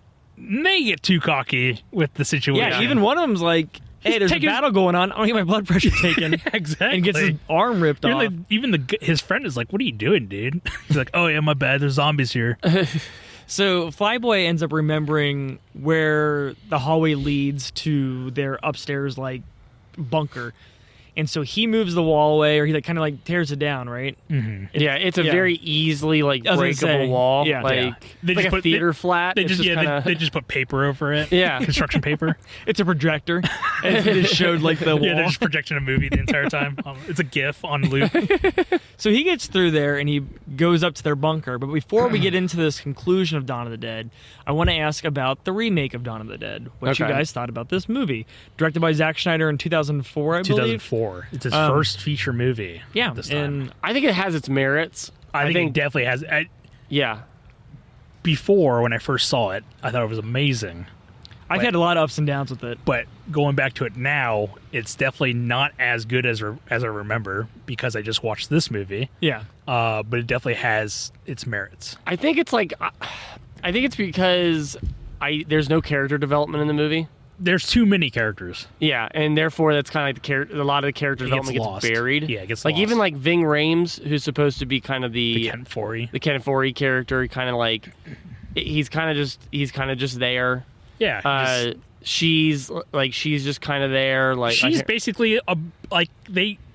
too cocky with the situation. Yeah, even one of them's like, hey, there's a battle going on. I'm going to get my blood pressure taken. Exactly. And gets his arm ripped off. His friend is like, what are you doing, dude? He's like, oh, yeah, my bad. There's zombies here. So Flyboy ends up remembering where the hallway leads to their upstairs like bunker, and so he moves the wall away, or he like kind of like tears it down, right? Mm-hmm. It's a very easily like I was gonna breakable say, wall, yeah. They like just a theater flat. They It's just kinda... they just put paper over it. Yeah. Construction paper. It's a projector, and it just showed like the wall. Yeah, they're just projecting a movie the entire time. It's a GIF on loop. So he gets through there and he goes up to their bunker. But before we get into this conclusion of Dawn of the Dead, I want to ask about the remake of Dawn of the Dead. What you guys thought about this movie? Directed by Zack Snyder in 2004, I believe. 2004. It's his first feature movie. Yeah, this time. and I think it has its merits. I think it definitely has. Yeah. Before, when I first saw it, I thought it was amazing. I've had a lot of ups and downs with it. But going back to it now, it's definitely not as good as I remember because I just watched this movie. Yeah. But it definitely has its merits. I think it's like, I think it's because there's no character development in the movie. There's too many characters. Yeah, and therefore that's kind of like a lot of the character It development gets gets lost. buried. Yeah, it gets like lost. even like Ving Rhames, who's supposed to be kind of The Ken Foree. the Ken Foree character, kind of like he's kind of just there. Yeah. She's just kind of there. Like She's basically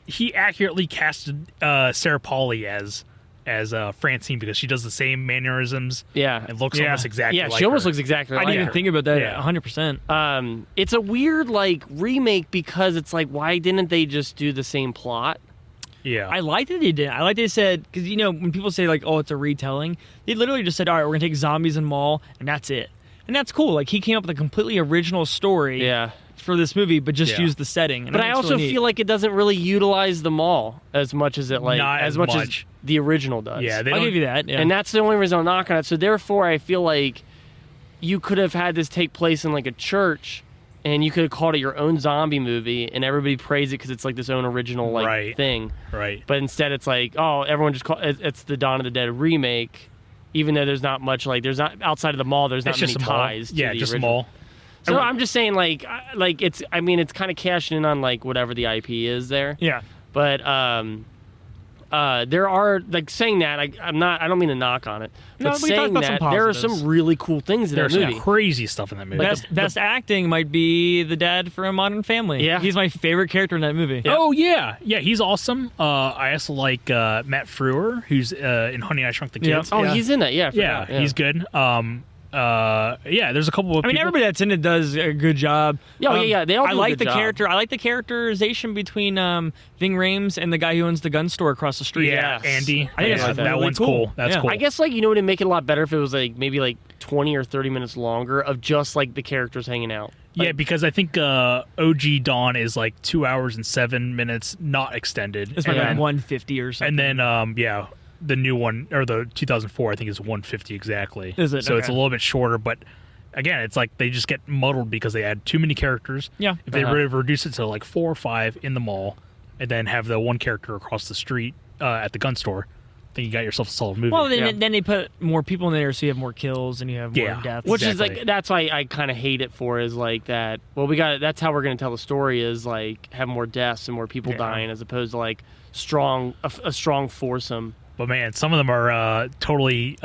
he accurately casted Sarah Polley as Francine because she does the same mannerisms. Yeah, And looks Yeah. almost exactly yeah. like She almost her. looks exactly I like didn't her. even think about that. Yeah. 100%. It's a weird like remake because it's like, why didn't they just do the same plot? Yeah. I liked that they did. I like they said, because, when people say, like, oh, it's a retelling, they literally just said, all right, we're going to take zombies and mall, and that's it. And that's cool. Like, he came up with a completely original story Yeah. for this movie, but just Yeah. used the setting. And But I think it's also really neat. feel like it doesn't really utilize the mall as much as it Not as as much as much. the original does. Yeah, I'll give you that. Yeah. And that's the only reason I'm knocking it. So therefore, I feel like you could have had this take place in like a church, and you could have called it your own zombie movie, and everybody praised it because it's like this own original like Right. thing. Right. But instead, it's like, oh, everyone just call it's the Dawn of the Dead remake, even though there's not much there's not outside of the mall. There's not It's many just a mall. ties. To Yeah, the just a original. mall. So I'm just saying, like it's kind of cashing in on like whatever the IP is there. yeah. But there are like saying that I don't mean to knock on it, No, but we talked saying about that some there are positives. some really cool things in There's that some movie. crazy stuff in that movie. Best acting might be the dad from Modern Family. Yeah. He's my favorite character in that movie. Oh yeah, he's awesome. I also like Matt Frewer, who's in Honey I Shrunk the Yeah. Kids. Oh, Yeah. he's in that. Yeah, I yeah, forgot. he's good. There's a couple of I mean, people. everybody that's in it does a good job. Yeah, they all I do a like good the job. character. I like the characterization between Ving Rhames and the guy who owns the gun store across the street. Yeah, Yes. Andy. I think Yeah, that's that really one's cool. cool. That's Yeah. cool. I guess like it would make it a lot better if it was like maybe like 20 or 30 minutes longer of just like the characters hanging out. Yeah, because I think OG Dawn is like 2 hours and 7 minutes, not extended. It's like And- 150 or something. And then, the new one, or the 2004, I think is 150 exactly. Is it? So it's a Okay. little bit shorter, but again, it's like they just get muddled because they add too many characters. Yeah. If they Uh-huh. reduce it to like 4 or 5 in the mall, and then have the one character across the street at the gun store, then you got yourself a solid movie. Well, then, Yeah. then they put more people in there, so you have more kills and you have more Yeah. deaths. Which Exactly. is like that's why I kind of hate it for is like that. Well, that's how we're gonna tell the story is like have more deaths and more people Yeah. dying as opposed to like a strong foursome. But man, some of them are totally.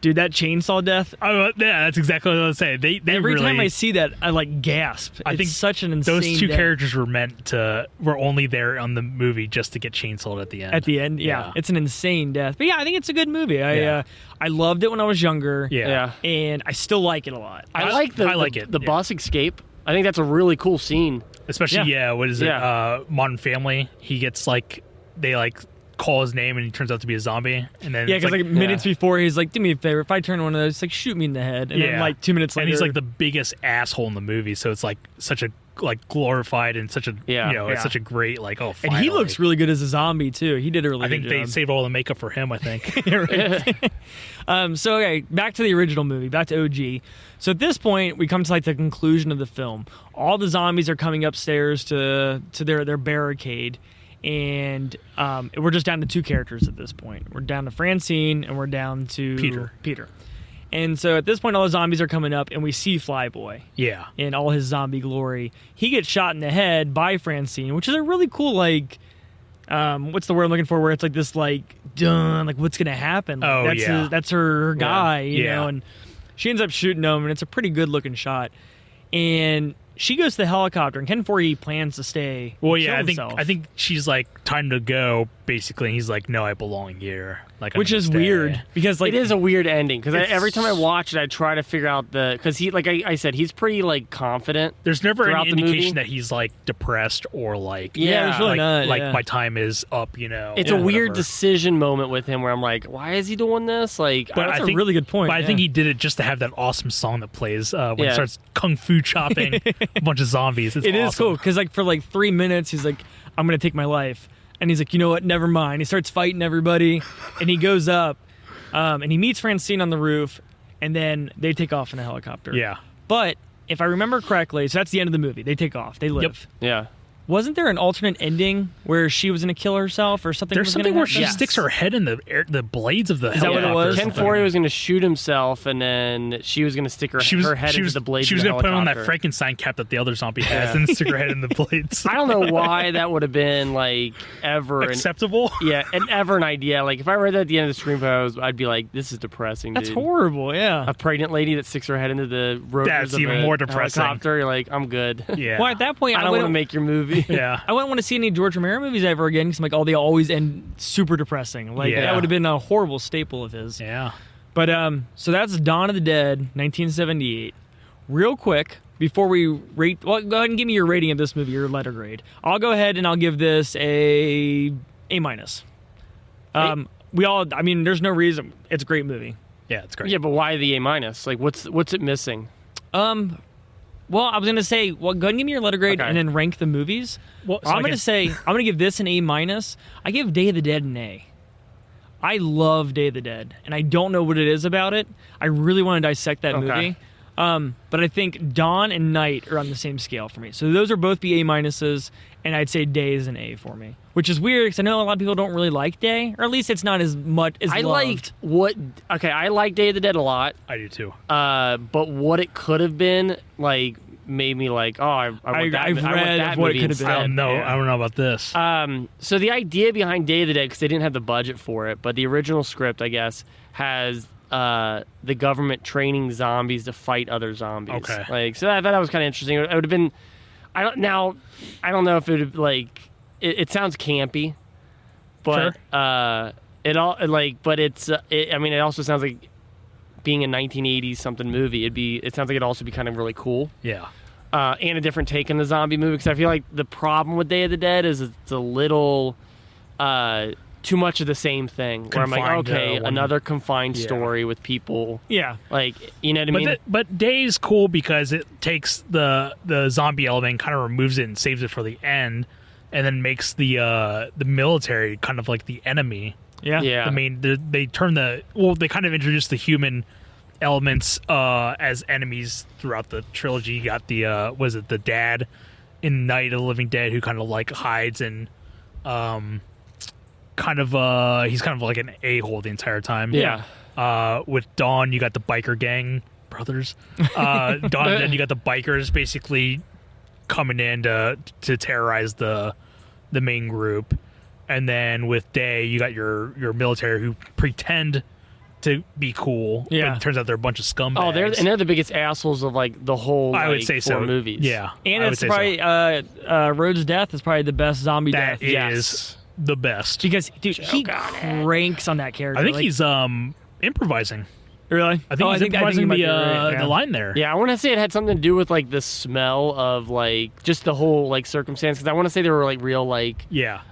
Dude, that chainsaw death. Yeah, that's exactly what I was saying. They Every really, time I see that, I like gasp. I It's think such an insane those two death. characters were only there on the movie just to get chainsawed at the end. At the end, yeah. It's an insane death. But yeah, I think it's a good movie. Yeah. I loved it when I was younger. Yeah. And I still like it a lot. I like I like it, the yeah. bus escape. I think that's a really cool scene. Especially, what is it? Yeah. Modern Family. He gets they call his name and he turns out to be a zombie. And then Yeah, it's because like minutes before, he's like, "Do me a favor, if I turn one of those, like shoot me in the head." And then like 2 minutes later, and he's like the biggest asshole in the movie. So it's like such a glorified and such a Yeah. it's such a great and he finally. looks really good as a zombie too. He did a really I think good they job. saved all the makeup for him. I think. So okay, back to the original movie, back to OG. So at this point, we come to like the conclusion of the film. All the zombies are coming upstairs to their barricade, and we're just down to 2 characters at this point. We're down to Francine and we're down to Peter. And so at this point, all the zombies are coming up, and we see Flyboy Yeah. in all his zombie glory. He gets shot in the head by Francine, which is a really cool what's the word I'm looking for? Where it's like this done, like what's gonna happen? Like, Oh, that's yeah. that's her guy, you Yeah. know. And she ends up shooting him, and it's a pretty good looking shot. And she goes to the helicopter, and Ken Foree plans to stay. Well, and yeah, kill I himself. think she's like time to go basically. And he's like, no, I belong here. Like, I'm which gonna is stay. weird because It is a weird ending because It's- every time I watch it, I try to figure out because he like I said he's pretty like confident. There's never throughout any the movie. indication that he's like depressed or like Yeah, there's really not. like yeah. my time is up. It's a weird whatever. decision moment with him where I'm like, why is he doing this? Like, But That's I a think- really good point. But I yeah. think he did it just to have that awesome song that plays when he Yeah. starts kung fu chopping a bunch of zombies. It's It is awesome. cool because like for like 3 minutes he's like, I'm gonna take my life, and he's like, you know what, never mind. He starts fighting everybody, and he goes up, and he meets Francine on the roof, and then they take off in a helicopter. Yeah. But if I remember correctly, so that's the end of the movie. They take off. They live. Yeah. Wasn't there an alternate ending where she was going to kill herself or something? There's was something gonna where happen? she sticks her head in the blades of the Is that what it helicopter. was? Ken or something. Foree was going to shoot himself, and then she was going to stick her head into the blades. She was going to put on that Frankenstein cap that the other zombie has and stick her head in the blades. I don't know why that would have been like ever Acceptable? ever an idea. Like if I read that at the end of the screenplay, I'd be like, this is depressing. That's dude. horrible. Yeah. A pregnant lady that sticks her head into the rotors That's of even a more depressing. helicopter. You're like, I'm good. Yeah. Well, at that point, I don't want to make your movie. Yeah. I wouldn't want to see any George Romero movies ever again because like, they always end super depressing. Like Yeah. that would have been a horrible staple of his. Yeah. But so that's Dawn of the Dead, 1978. Real quick, before we rate, well, go ahead and give me your rating of this movie, your letter grade. I'll go ahead and I'll give this A minus. There's no reason. It's a great movie. Yeah, it's great. Yeah, but why the A minus? Like, what's it missing? Well, I was gonna say, go ahead and give me your letter grade Okay. and then rank the movies. Well, so I'm gonna give this an A minus. I give Day of the Dead an A. I love Day of the Dead, and I don't know what it is about it. I really want to dissect that movie. But I think Dawn and Night are on the same scale for me. So those are both be A minuses, and I'd say Day is an A for me. Which is weird because I know a lot of people don't really like Day, or at least it's not as much as I loved. I like Day of the Dead a lot. I do too. But what it could have been, like, made me like, oh, I want that. I've I want read that of what it movie could have been. I instead. don't know. Yeah. I don't know about this. So the idea behind Day of the Dead, because they didn't have the budget for it, but the original script, I guess, has the government training zombies to fight other zombies. Okay. Like, so I thought that was kind of interesting. It would have been, I don't know if it would like. It sounds campy, but it also sounds like being a 1980s something movie. It sounds like it'd also be kind of really cool. Yeah. And a different take on the zombie movie, because I feel like the problem with Day of the Dead is it's a little too much of the same thing. Where I'm like, Confined, okay, one- another confined Yeah. story with people. Yeah. Like, you know what I mean? But Day's cool because it takes the zombie element, kind of removes it and saves it for the end, and then makes the military kind of like the enemy. Yeah. Yeah. I mean, they kind of introduce the human elements as enemies throughout the trilogy. You got the dad in Night of the Living Dead who kind of like hides and he's kind of like an a-hole the entire time. Yeah. With Dawn, you got the biker gang brothers. Then you got the bikers basically coming in to terrorize the main group. And then with Day, you got your military who pretend to be cool. Yeah. But it turns out they're a bunch of scumbags. They're the biggest assholes of like the whole. I would like, say four so. movies. Yeah. And I would it's say probably Rhodes' death is probably the best zombie that death. is Yes. the best. Because dude, he cranks on that character. I think like, he's improvising. really. I think he's improvising you might be right, the yeah. line there. Yeah, I want to say it had something to do with like the smell of like just the whole like circumstance. Because I want to say they were like real like Yeah.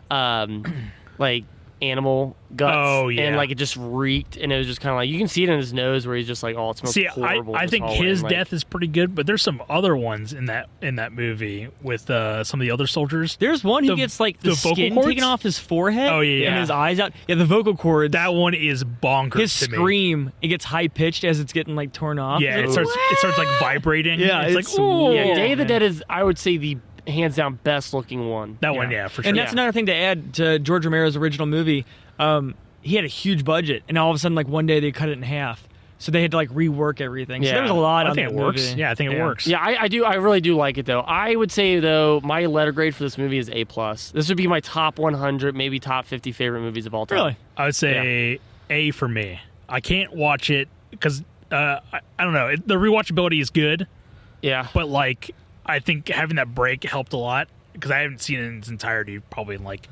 like animal guts. Oh, yeah. And like it just reeked, and it was just kind of like you can see it in his nose where he's just like, oh, it smells See, horrible. I this think hallway. his And, like, death is pretty good, but there's some other ones in that movie with some of the other soldiers. There's one who The- gets like the the vocal skin cords? taken off his forehead. Oh, yeah. And his eyes out. Yeah, the vocal cords. That one is bonkers. his to me. scream, it gets high pitched as it's getting like torn off. Yeah, It's it like, starts like vibrating. Yeah, it's it's like ooh. Yeah, Day of the man. Dead is, I would say, the hands down best looking one. That one, yeah, for sure. And that's another thing to add to George Romero's original movie. He had a huge budget, and all of a sudden, like one day, they cut it in half, so they had to like rework everything. So Yeah. there was a lot. I on think that it works. movie. Yeah, I think it works. Yeah, I do. I really do like it though. I would say though, my letter grade for this movie is A+. This would be my top 100, maybe top 50 favorite movies of all time. Really? I would say A for me. I can't watch it because I don't know. The rewatchability is good, Yeah. but like I think having that break helped a lot because I haven't seen it in its entirety probably in like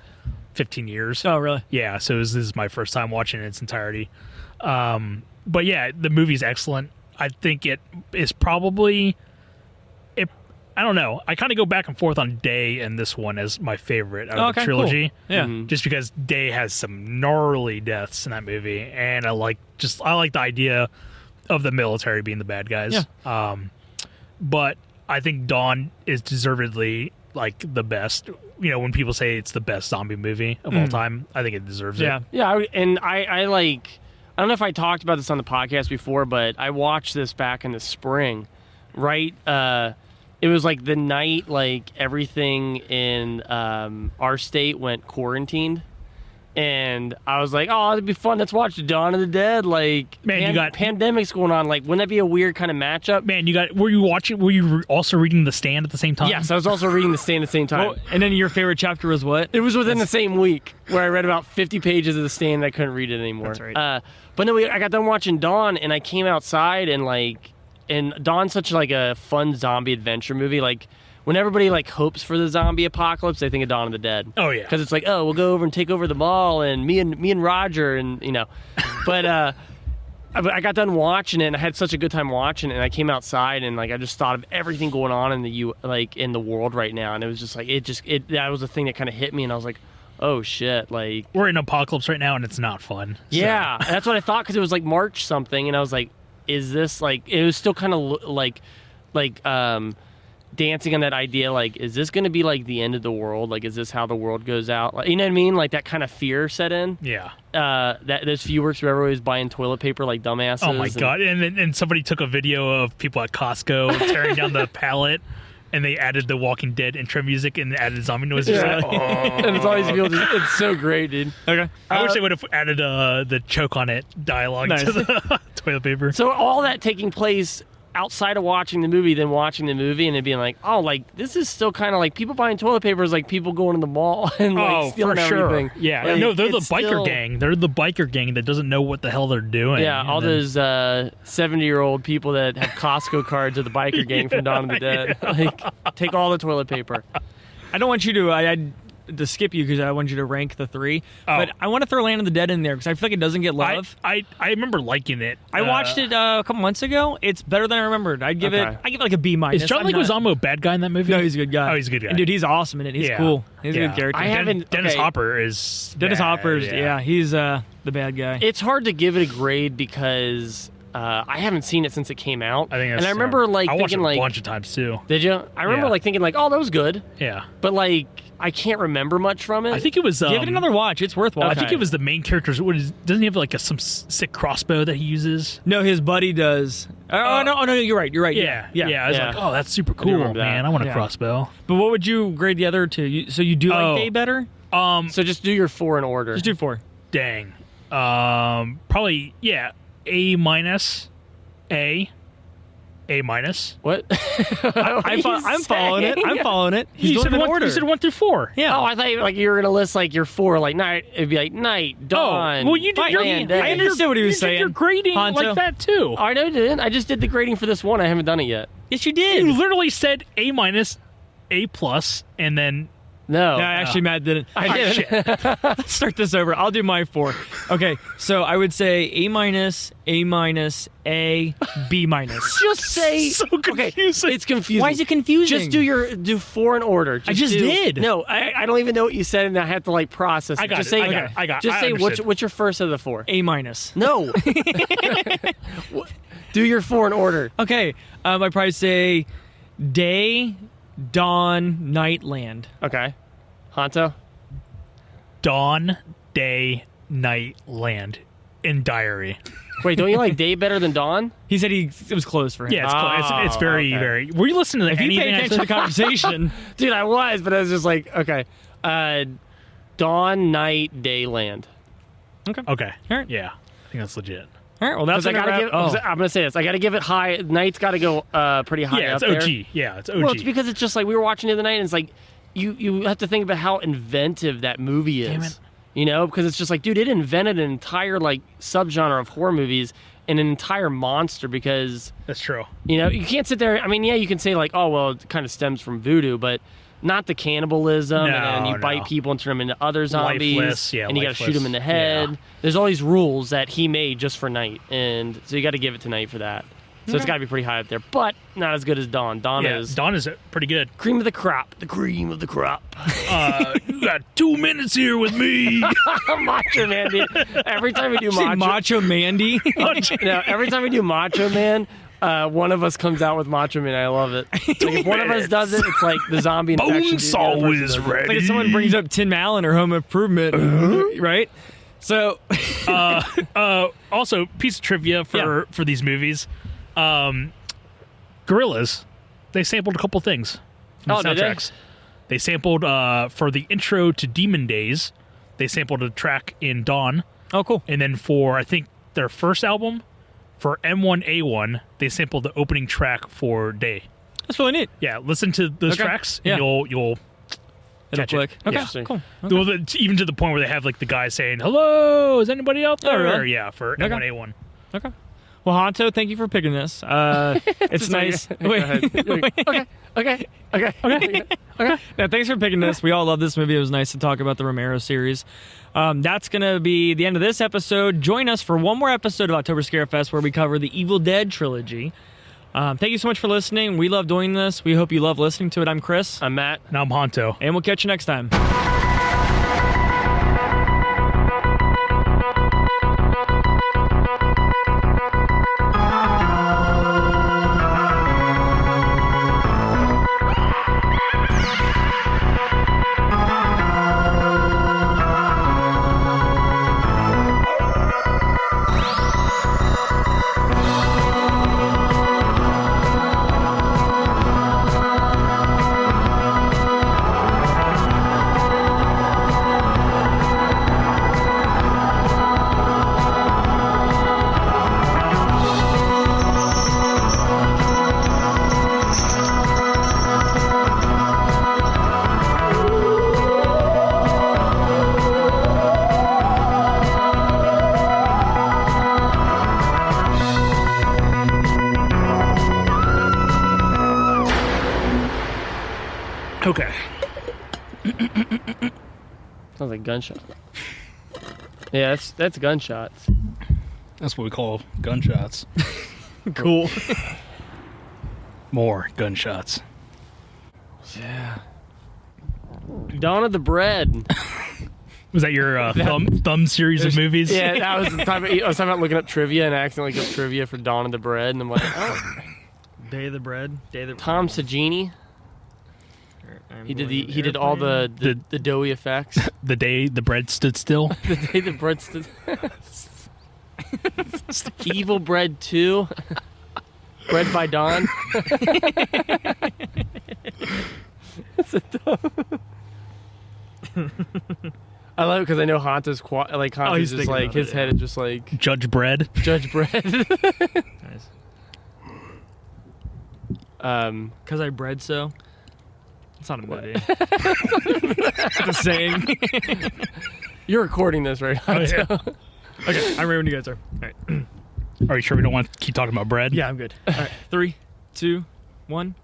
15 years. Oh, really? Yeah, so this is my first time watching it in its entirety. But yeah, the movie's excellent. I think it is probably. I don't know. I kind of go back and forth on Day and this one as my favorite out of the Okay, trilogy. cool. Yeah. Mhm. Just because Day has some gnarly deaths in that movie, and I like the idea of the military being the bad guys. Yeah. But I think Dawn is deservedly like the best. You know, when people say it's the best zombie movie of all time, I think it deserves Yeah. it. Yeah, I like. I don't know if I talked about this on the podcast before, but I watched this back in the spring right. It was like the night like everything in our state went quarantined. And I was like, oh, it'd be fun. Let's watch Dawn of the Dead. Like, Man, you got pandemics going on. Like, wouldn't that be a weird kind of matchup? Man, were you also reading The Stand at the same time? Yes, I was also reading The Stand at the same time. Well, and then your favorite chapter was what? It was within the same week where I read about 50 pages of The Stand and I couldn't read it anymore. That's right. But then I got done watching Dawn and I came outside and Dawn's such like a fun zombie adventure movie. Like, when everybody like hopes for the zombie apocalypse, they think of Dawn of the Dead. Oh yeah, because it's like, oh, we'll go over and take over the mall, and me and Roger, and you know. But I got done watching it, and I had such a good time watching it. And I came outside, and like I just thought of everything going on in in the world right now, and it was just like that was a thing that kind of hit me, and I was like, oh shit, like we're in apocalypse right now, and it's not fun. So. Yeah, that's what I thought because it was like March something, and I was like, is this like? It was still kind of like dancing on that idea, like, is this going to be like the end of the world? Like, is this how the world goes out? Like, you know what I mean? Like that kind of fear set in. Yeah. That those few weeks where everybody was buying toilet paper like dumbasses. Oh my god! And somebody took a video of people at Costco tearing down the pallet, and they added the Walking Dead intro music and added zombie noises. Yeah. And it's always it's so great, dude. Okay. I wish they would have added the choke on it dialogue to the toilet paper. So all that taking place outside of watching the movie, then watching the movie and it being like, oh, like this is still kind of like people buying toilet paper is like people going to the mall and like stealing everything. Yeah, like, no, they're the biker gang. They're the biker gang that doesn't know what the hell they're doing. Yeah, all those 70-year-old people that have Costco cards are the biker gang from Dawn of the Dead. Like, take all the toilet paper. I don't want you to skip you because I want you to rank the three, but I want to throw Land of the Dead in there because I feel like it doesn't get love. I remember liking it. I watched it a couple months ago. It's better than I remembered. I give it like a B minus. Is John Leguizamo a bad guy in that movie? No, he's a good guy. Oh, he's a good guy. And dude, he's awesome in it. He's cool. He's a good character. Dennis Hopper is Dennis bad, Hopper's he's the bad guy. It's hard to give it a grade because I haven't seen it since it came out. I think that's, and I remember like I watched thinking it a like bunch of times too. Did you? I remember like thinking like, oh, that was good. Yeah. But like I can't remember much from it. I think it was give it another watch. It's worth watching. I think it was the main character's. Doesn't he have like some sick crossbow that he uses? No, his buddy does. No, you're right. You're right. Yeah. I was like, oh, that's super cool, man. I want a crossbow. But what would you grade the other two? So you do like A better? So just do your 4 in order. Just do 4. Dang. Probably A minus. A minus. What? I'm following it. I'm following it. He's You doing said it in order. You said 1 through 4. Yeah. Oh, I thought you were gonna list like your 4, like night. It'd be like night, dawn. Well, you did. I understood what he was saying. You're grading Hanzo. like that too. I know, didn't. I just did the grading for this one. I haven't done it yet. Yes, you did. You literally said A minus, A plus, and then. No. No, actually, Matt didn't. I did. Let's start this over. I'll do my 4. Okay, so I would say A minus, A minus, A, B minus. Just say. So confusing. Okay, it's confusing. Why is it confusing? Just do 4 in order. I just did. No, I don't even know what you said, and I had to like process. I got just it. Say, I got it. Just I say understood. what's your first of the 4. A minus. No. Do your 4 in order. Okay, I'd probably say day, dawn, night, land. Okay. Hanto? Dawn, day, night, land, in diary. Wait, don't you like day better than dawn? He said it was close for him. Yeah, it's close. It's very, okay. very. Were you listening to If you anything? pay attention to the conversation, Dude, I was, but I was just like, okay. Dawn, night, day, land. Okay. All right. Yeah, I think that's legit. All right. Well, that's I gotta give. I'm gonna say this. I gotta give it high. Night's gotta go pretty high Yeah, up it's OG. there. Yeah, it's OG. Well, it's because it's just like we were watching the other night, and it's like you have to think about how inventive that movie is. Damn it. You know, because it's just like, dude, it invented an entire like subgenre of horror movies and an entire monster. Because that's true. you know you can't sit there. I mean, yeah, you can say like, oh well, it kind of stems from voodoo, but not the cannibalism, and then you bite people and turn them into other zombies, Lifeless, and you got to shoot lifeless. them in the head. Yeah. There's all these rules that he made just for Night, and so you got to give it to Night for that. So it's got to be pretty high up there, but not as good as Dawn. Dawn is Dawn is pretty good. cream of the crop. The cream of the crop. You got 2 minutes here with me. Macho Man, dude. Every time we do Macho Mandy. no, every time we do Macho Man, one of us comes out with Macho Man. I love it. Like if one of us does it, it's like the zombie infection. Bonesaw is ready. Like if someone brings up Tin Allen or Home Improvement, right? So, Also, piece of trivia for these movies. Gorillaz, they sampled a couple things from the Oh, did they? soundtracks. They sampled for the intro to Demon Days. They sampled a track in Dawn, Oh, cool. and then for I think their first album, for M1A1, they sampled the opening track for Day. That's really neat. Yeah, listen to those Okay. tracks, Yeah. and you'll It'll catch it. click. Okay, Yeah. cool. Well, even to the point where they have like the guy saying, "Hello, is anybody out there?" really? Yeah, for M1A1. Okay. Well, Honto, thank you for picking this. It's nice. Wait. Okay. Yeah, thanks for picking this. We all love this movie. It was nice to talk about the Romero series. That's going to be the end of this episode. Join us for one more episode of October Scare Fest where we cover the Evil Dead trilogy. Thank you so much for listening. We love doing this. We hope you love listening to it. I'm Chris. I'm Matt. Now I'm Honto. And we'll catch you next time. Okay. Sounds like gunshot. Yeah, that's gunshots. That's what we call gunshots. Cool. More gunshots. Yeah. Dawn of the Bread. Was that your thumb series of movies? Yeah, I was talking about looking up trivia and I accidentally looked up trivia for Dawn of the Bread, and I'm like, oh, Day of the Bread. Day of the Tom Sagini. He did all the doughy effects. The day the bread stood still. The day the bread stood. Evil Bread 2. Bread by Dawn. I love it because I know Honta's he's just thinking like about his it, head is just like Judge Bread. Judge Bread. Nice. um, Because I bred so. It's not a movie. It's a saying. you're recording this, right? Oh, yeah. Okay, I'm ready when you guys are. All right. Are you sure we don't want to keep talking about bread? Yeah, I'm good. All right. 3, 2, 1.